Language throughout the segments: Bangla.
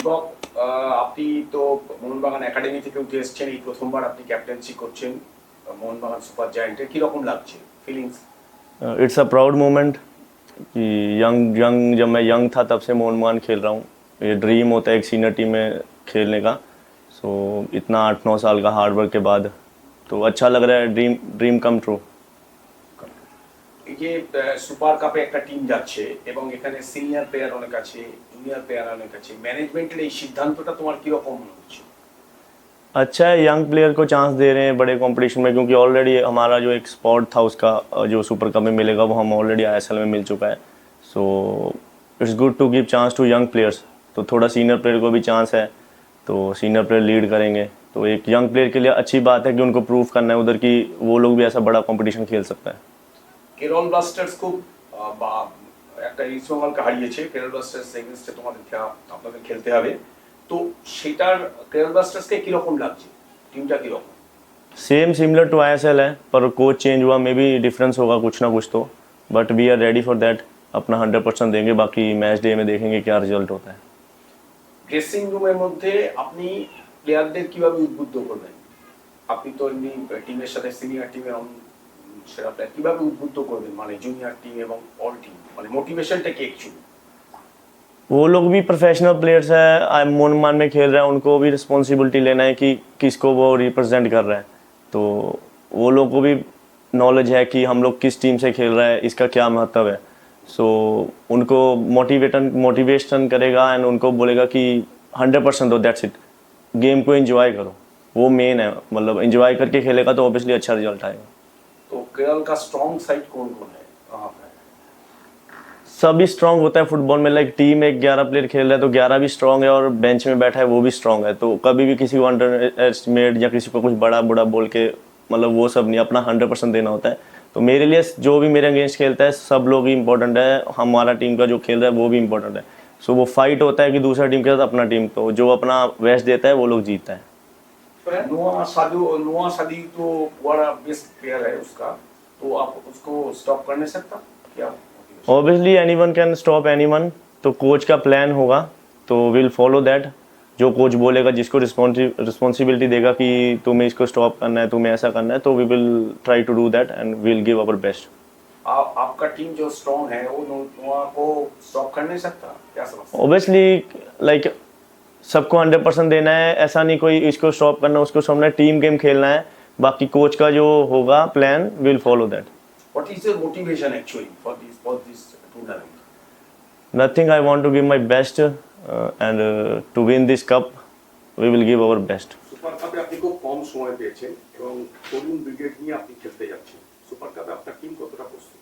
দীপক, আপনি তো মোহনবাগান একাডেমি থেকে উঠে এসেছেন, এই প্রথমবার আপনি ক্যাপ্টেন্সি করছেন মোহনবাগান সুপার জায়ান্টের। কিরকম লাগছে feelings? It's a proud moment कि यंग यंग जब मैं यंग था तब से मोहनबागान खेल रहा हूँ। ये ड्रीम होता है एक सीनियर टीम में खेलने का। सो इतना 8-9 साल का हार्ड वर्क के बाद तो अच्छा लग रहा है। Dream dream come true. এই যে সুপার কাপে একটা টিম যাচ্ছে এবং এখানে সিনিয়র প্লেয়ার অনেক আছে, জুনিয়র প্লেয়ার অনেক আছে, ম্যানেজমেন্টের এই সিদ্ধান্তটা তোমার কিরকম মনে হচ্ছে? अच्छा है, यंग प्लेयर को चांस दे रहे हैं बड़े कंपटीशन में, क्योंकि ऑलरेडी हमारा जो एक स्पॉट था उसका जो सुपर कप में मिलेगा वो हम ऑलरेडी आईएसएल में मिल चुका है। So it's good to give chance to young players. तो थोड़ा सीनियर प्लेयर को भी चांस है, तो सीनियर प्लेयर लीड करेंगे तो एक यंग प्लेयर के लिए अच्छी बात है कि उनको प्रूव करना है उधर की वो लोग भी ऐसा बड़ा कंपटीशन खेल सकता है। কেরল ব্লাস্টার্স খুব একটা ইস্ট বেঙ্গলকে হারিয়েছে। কেরল ব্লাস্টার্স এগেইনস্টে আপনাদের খেলতে হবে, তো সেটার কেরল ব্লাস্টার্সকে কিরকম লাগছে, টিমটা কিরকম? सेम सिमिलर टू आईएसएल है, पर कोच चेंज हुआ, मे बी डिफरेंस होगा कुछ ना कुछ तो, but we are ready for that. अपना 100% देंगे, बाकी मैच डे में देखेंगे क्या रिजल्ट होता है। ড্রেসিং রুমের মধ্যে আপনি প্লেয়ারদের কিভাবে উদ্বুদ্ধ করবেন? আপনি তো এমনি টিমের সাথে সিনিয়র টিমের সেরা প্লেয়ার, কিভাবে উদ্বুদ্ধ করবেন, মানে জুনিয়র টিম এবং অল টিম, মানে মোটিভেশনটা কি একচুয়ালি? वो लोग भी प्रोफेशनल प्लेयर्स है, मोहनबागान में खेल रहे हैं, उनको भी रिस्पॉन्सिबिलिटी लेना है कि किसको वो रिप्रेजेंट कर रहा है। तो वो लोग को भी नॉलेज है कि हम लोग किस टीम से खेल रहे हैं, इसका क्या महत्व है। सो उनको मोटिवेशन करेगा एंड उनको बोलेगा कि 100% दो, दैट्स इट। गेम को एंजॉय करो, वो मेन है। मतलब एंजॉय करके खेलेगा तो ऑब्वियसली अच्छा रिजल्ट आएगा। तो केरल का स्ट्रॉन्ग साइड कौन कौन है, कहाँ पे? सभी स्ट्रांग होता है फुटबॉल में। लाइक टीम एक 11 प्लेयर खेल रहा है तो 11 भी स्ट्रांग है, और बेंच में बैठा है वो भी स्ट्रांग है। तो कभी भी किसी को अंडर एस्टिमेट या किसी को कुछ बड़ा बुरा बोल के मतलब वो सब नहीं, अपना 100% देना होता है। तो मेरे लिए जो भी मेरे अगेंस्ट खेलता है सब लोग ही इंपॉर्टेंट है, हमारा टीम का जो खेल रहा है वो भी इंपॉर्टेंट है। सो वो फाइट होता है कि दूसरा टीम के साथ अपना टीम, तो जो अपना बेस्ट देता है वो लोग जीतता है। नोआ सादी तो बड़ा बेस्ट प्लेयर है उसका, तो आप उसको स्टॉप कर नहीं सकता क्या? Obviously anyone can stop anyone, तो कोच का प्लान होगा तो विल फॉलो दैट। जो कोच बोलेगा, जिसको रिस्पॉन्सिबिलिटी देगा कि तुम्हें इसको स्टॉप करना है, तुम्हें ऐसा करना है, तो we will try to do that and will give our best. आपका टीम जो स्ट्रॉन्ग है वो नोआ को स्टॉप कर नहीं सकता क्या समझते? ऑब्वियसली लाइक सबको 100% देना है, ऐसा नहीं कोई इसको स्टॉप करना उसको स्टॉप करना है, टीम गेम खेलना है। बाकी कोच का जो होगा plan will follow that. What is your motivation actually for this tournament? Nothing, I want to give my best and to win this cup we will give our best. Super কাপে আপনি খুব কম সময় পেয়েছেন এবং তরুণ ব্রিগেড নিয়ে আপনি খেলতে যাচ্ছেন। সুপার কাপে আপনার টিম কতটা প্রস্তুত?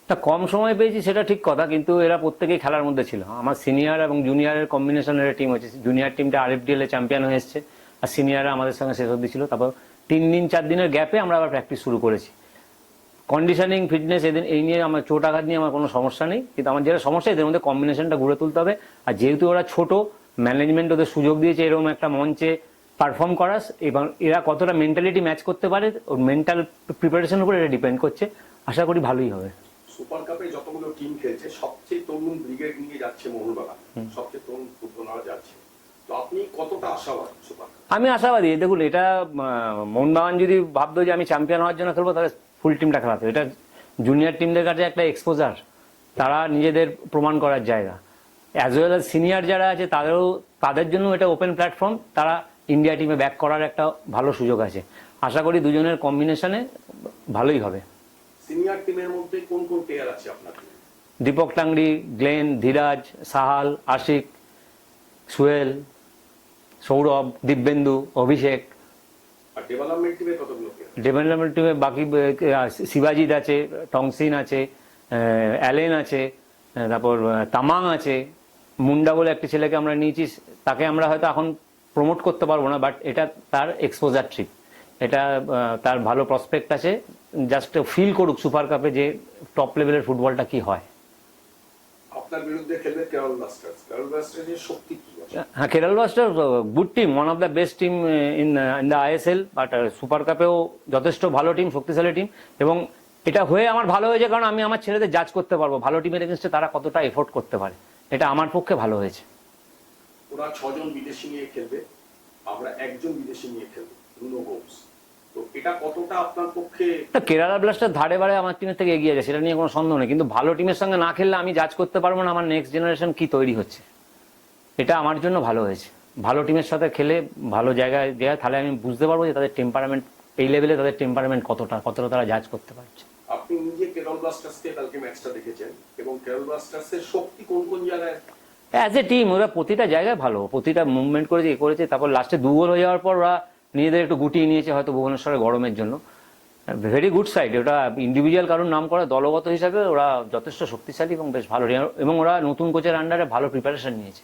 তা কম সময় পেয়েছি সেটা ঠিক কথা, কিন্তু এরা প্রত্যেকেই খেলার মধ্যে ছিল। আমার সিনিয়র এবং জুনিয়রের কম্বিনেশনের টিম হচ্ছে, জুনিয়র টিমটা আরএফডিএল এ চ্যাম্পিয়ন হয়ে এসেছে, আর সিনিয়ররা আমাদের সঙ্গে শেষ অবধি ছিল। তারপর 3 দিন 4 দিনের গ্যাপে আমরা আবার প্র্যাকটিস শুরু করেছি। কন্ডিশনিং, ফিটনেস এই নিয়ে আমার চোট আঘাত নিয়ে আমার কোনো সমস্যা নেই, কিন্তু আমার যেটা সমস্যা এদের মধ্যে কম্বিনেশনটা গড়ে তুলতে হবে। আর যেহেতু ওরা ছোট, ম্যানেজমেন্ট ওদের সুযোগ দিয়েছে এরকম একটা মঞ্চে পারফর্ম করার, এবং এরা কতটা মেন্টালিটি ম্যাচ করতে পারে ওর মেন্টাল প্রিপারেশনের উপর এটা ডিপেন্ড করছে। আশা করি ভালোই হবে। সুপার কাপে যতগুলো টিম খেলছে সবচেয়ে তরুণ ব্রিগেড নিয়ে যাচ্ছে মোহনবাগান, সবচেয়ে তরুণ ফুটবলাররা যাচ্ছে, তো আপনি কতটা আশাবাদী সুপার কাপ? আমি আশাবাদী। দেখুন, এটা মোহনবাগান যদি ভাবতো যে আমি চ্যাম্পিয়ন হওয়ার জন্য খেলবো, তাহলে ফুল টিমটা খেলাতো। এটা জুনিয়র টিমদের কাছে একটা এক্সপোজার, তারা নিজেদের প্রমাণ করার জায়গা। অ্যাজ ওয়েল অ্যাজ সিনিয়র যারা আছে তাদের জন্য এটা ওপেন প্ল্যাটফর্ম, তারা ইন্ডিয়া টিমে ব্যাক করার একটা ভালো সুযোগ আছে। আশা করি দুজনের কম্বিনেশনে ভালোই হবে। সিনিয়র টিমের মধ্যে কোন কোন প্লেয়ার আছে আপনার? দীপক টাংরি, গ্লেন, ধীরাজ, সাহাল, আশিক, সুহেল, সৌরভ, দিব্যেন্দু, অভিষেক। আর ডেভেলপমেন্ট টিমে কতগুলো প্লেয়ার? ডেভেলপমেন্ট টিমে বাকি শিবাজিৎ আছে, টংসিন আছে, অ্যালেন আছে, তারপর তামাং আছে, মুন্ডা বলে একটা ছেলেকে আমরা নিয়েছি, তাকে আমরা হয়তো এখন প্রমোট করতে পারবো না, বাট এটা তার এক্সপোজার ট্রিপ, এটা তার ভালো প্রসপেক্ট আছে। জাস্ট ফিল করুক সুপার কাপে যে টপ লেভেলের ফুটবলটা কি হয়। আপনার বিরুদ্ধে খেলবে কেরল ব্লাস্টার্স, কেরল ব্লাস্টার্সের শক্তি কি? হ্যাঁ, Kerala Blasters good team, one of the best team in the ISL, but super কাপেও যথেষ্ট ভালো টিম, শক্তিশালী টিম। এবং এটা হয়ে আমার ভালো হয়েছে, কারণ আমি আমার ছেলেদের জাজ করতে পারবো ভালো টিমের এগেনস্টে তারা কতটা এফোর্ট করতে পারে। এটা আমার পক্ষে ভালো হয়েছে। ওরা 6 জন বিদেশি নিয়ে খেলবে, আমরা একজন বিদেশি নিয়ে খেলবো, নুনো গোমস। তো এটা কতটা আপনার পক্ষে? কেরালা ব্লাস্টার ধারে বারে আমার টিমের থেকে এগিয়ে আছে, সেটা নিয়ে কোনো সন্দেহ নেই, কিন্তু ভালো টিমের সঙ্গে না খেললে আমি জাজ করতে পারবো না আমার নেক্সট জেনারেশন কি তৈরি হচ্ছে। এটা আমার জন্য ভালো হয়েছে, ভালো টিমের সাথে খেলে ভালো জায়গায় দেওয়া, তাহলে আমি বুঝতে পারবো যে তাদের টেম্পারামেন্ট এই লেভেলে, তাদের টেম্পারামেন্ট কতটা তারা জাজ করতে পারছে। আপনি নিজে কেরল ব্লাস্টার্সকে কালকে ম্যাচটা দেখেছেন, এবং কেরল ব্লাস্টার্সের শক্তি কোন কোন জায়গায়? অ্যাজ এ টিম ওরা প্রতিটা জায়গায় ভালো, প্রতিটা মুভমেন্ট করেছে, করেছে। তারপর লাস্টে 2 গোল হয়ে যাওয়ার পর ওরা নিজেদের একটু গুটিয়ে নিয়েছে হয়তো ভুবনেশ্বরের গরমের জন্য। ভেরি গুড সাইড ওটা, ইন্ডিভিজুয়াল কারণ নাম করা, দলগত হিসাবে ওরা যথেষ্ট শক্তিশালী এবং বেশ ভালো, এবং ওরা নতুন কোচের আন্ডারে ভালো প্রিপারেশন নিয়েছে।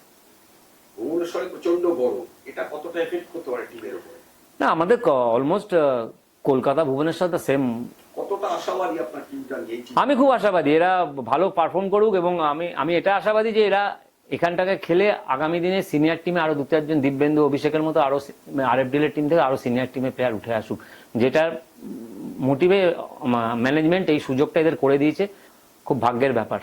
ভুবনেশ্বরে প্রচন্ড গরম, এটা কতটা এফেক্ট করতে পারে টিমের উপরে? না, আমাদের almost Kolkata Bhubaneswar the same. কতটা আশাবাদী আপনার টিমটা নিয়ে? আমি খুব আশাবাদী এরা ভালো পারফর্ম করুক, এবং আমি এটা আশাবাদী যে এরা এখানটাকে খেলে আগামী দিনে সিনিয়র টিমে আরো 2-4 জন, দিব্যেন্দু, অভিষেকের মতো আরো আরএফডিএল এর টিম থেকে আরো সিনিয়র টিমে প্লেয়ার উঠে আসুক, যেটার মোটিভে ম্যানেজমেন্ট এই সুযোগটা এদের করে দিয়েছে। খুব ভাগ্যের ব্যাপার।